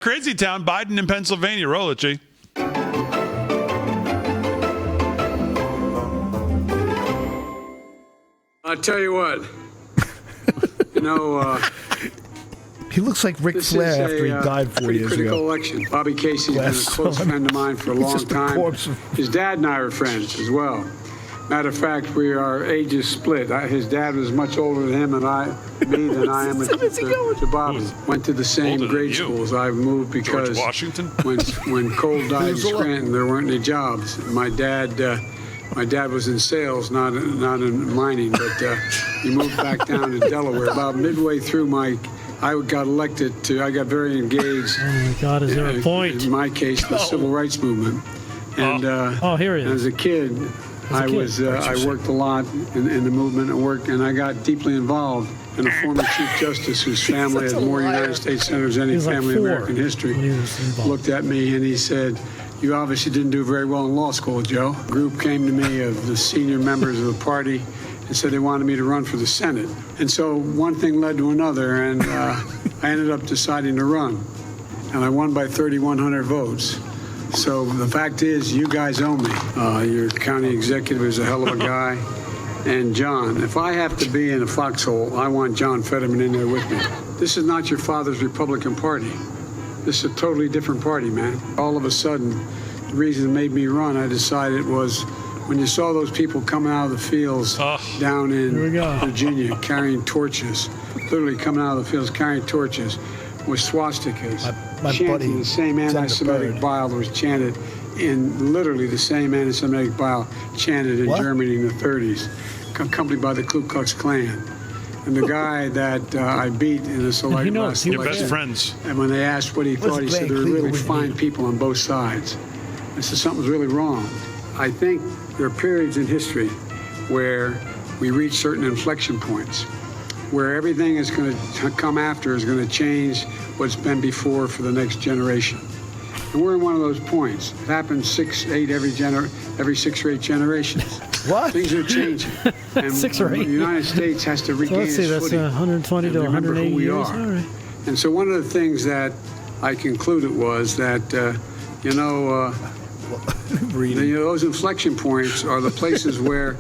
Crazy Town, Biden in Pennsylvania. Roll it, G. I'll tell you what. You know, he looks like Ric Flair after he died 4 years critical ago. election. Bobby Casey's been a close friend of mine for a long time. His dad and I were friends as well. Matter of fact, our ages split. His dad was much older than him and me than I am to Bobby. Went to the same grade schools. I moved because George Washington? when Cole died in Scranton, there weren't any jobs. My dad was in sales, not in mining, but he moved back down to Delaware. About midway through I got elected I got very engaged. Oh my God, is there a point? In my case, the civil rights movement. And here he is. As a kid, I worked a lot in the movement and I got deeply involved. And a former Chief Justice whose family had more United States senators than any family in American history looked at me and he said, "You obviously didn't do very well in law school, Joe." A group came to me of the senior members of the party and said they wanted me to run for the Senate. And so one thing led to another, and I ended up deciding to run. And I won by 3,100 votes. So the fact is, you guys owe me. Your county executive is a hell of a guy. And John, if I have to be in a foxhole, I want John Fetterman in there with me. This is not your father's Republican Party. This is a totally different party, man. All of a sudden, the reason it made me run, I decided was when you saw those people coming out of the fields down in Virginia carrying torches, literally coming out of the fields carrying torches with swastikas, chanting the same anti-Semitic bile that was chanted literally the same anti-Semitic bile chanted in Germany in the 30s, accompanied by the Ku Klux Klan. And the guy that I beat in this election, your best friends. And when they asked what he thought, he said there were really fine people on both sides. I said something's really wrong. I think there are periods in history where we reach certain inflection points, where everything is going to come after is going to change what's been before for the next generation. And we're in one of those points. It happens every 6 or 8 generations. What? Things are changing. And 6 or 8. The United States has to regain its footing. Let's see, that's 120 to 180 we years. are. All right. And so one of the things that I concluded was that, those inflection points are the places where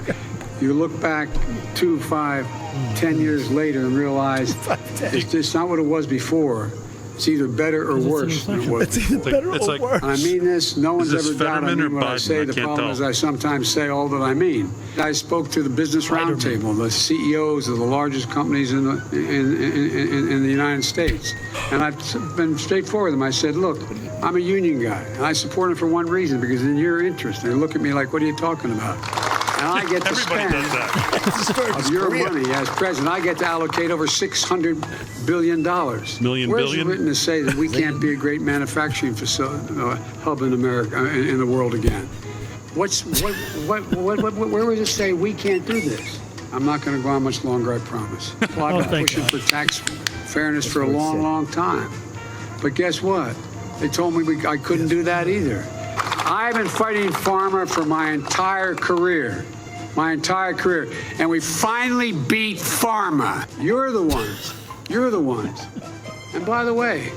you look back 2, 5, 10 years later and realize it's not what it was before. It's either better or worse than it was. It's either better or worse. I mean this. No one's ever doubted me what I say. The problem tell. is I sometimes say all that I mean. I spoke to the Business Roundtable, the CEOs of the largest companies in the United States. And I've been straightforward with them. I said, look, I'm a union guy. And I support them for one reason, because in your interest. They look at me like, what are you talking about? And I get to spend of your money as president. I get to allocate over $600 billion. Where's it written to say that we can't be a great manufacturing hub in America, in the world again? Where would it say we can't do this? I'm not going to go on much longer, I promise. Well, I've been pushing for tax fairness for a long, long time. But guess what? They told me I couldn't do that either. I've been fighting pharma for my entire career. And we finally beat pharma. You're the ones. And by the way,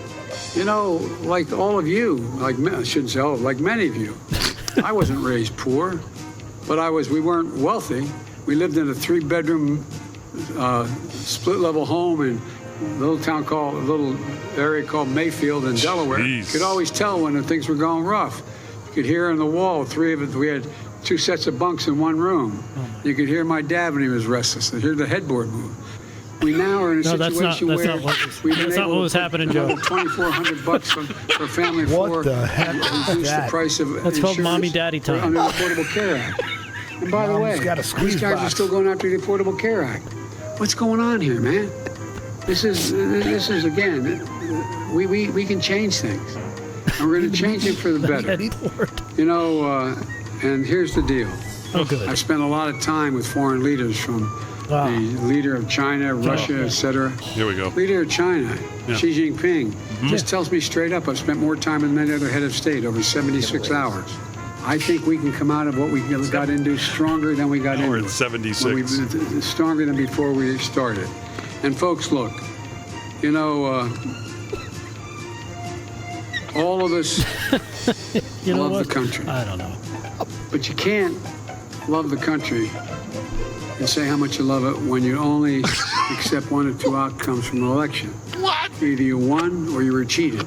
like all of you, I shouldn't say all, like many of you, I wasn't raised poor, but we weren't wealthy. We lived in a 3-bedroom split-level home in a little area called Mayfield in Delaware. You could always tell when things were going rough. You could hear on the wall, 3 of it. We had 2 sets of bunks in one room. You could hear my dad when he was restless. You hear the headboard move. We now are in a situation where we've been able to put $2,400 for a family of 4. What the heck? Reduce the price of That's called mommy daddy time. Under the Affordable Care Act. And by the way, these guys are still going after the Affordable Care Act. What's going on here, man? This is again, we can change things. And we're going to change it for the better. And here's the deal. I've spent a lot of time with foreign leaders, from the leader of China, Russia, etc. Here we go. Leader of China, Xi Jinping, just tells me straight up, I've spent more time than any other head of state, over 76 hours. I think we can come out of what we got into stronger than we got into. We're at 76. Stronger than before we started. And folks, look, All of us You know love what? the country. I don't know. But you can't love the country and say how much you love it when you only accept one or two outcomes from an election. What? Either you won or you were cheated.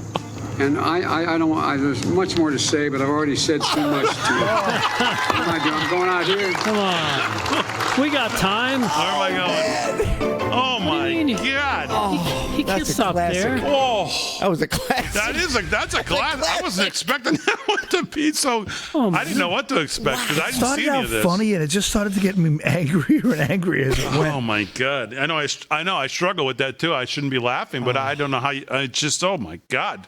And there's much more to say, but I've already said too much to you. I'm going out here. Come on. We got time. Where am I going? Oh my God! He can't That's a stop classic. there. Oh, That was a classic. that's a class. I wasn't expecting that one to be so. I didn't know what to expect because I It didn't see started any out of this. funny, and it just started to get me angrier and angrier as it went. Oh my God! I know. I struggle with that too. I shouldn't be laughing, but I don't know how. It's just. Oh my God!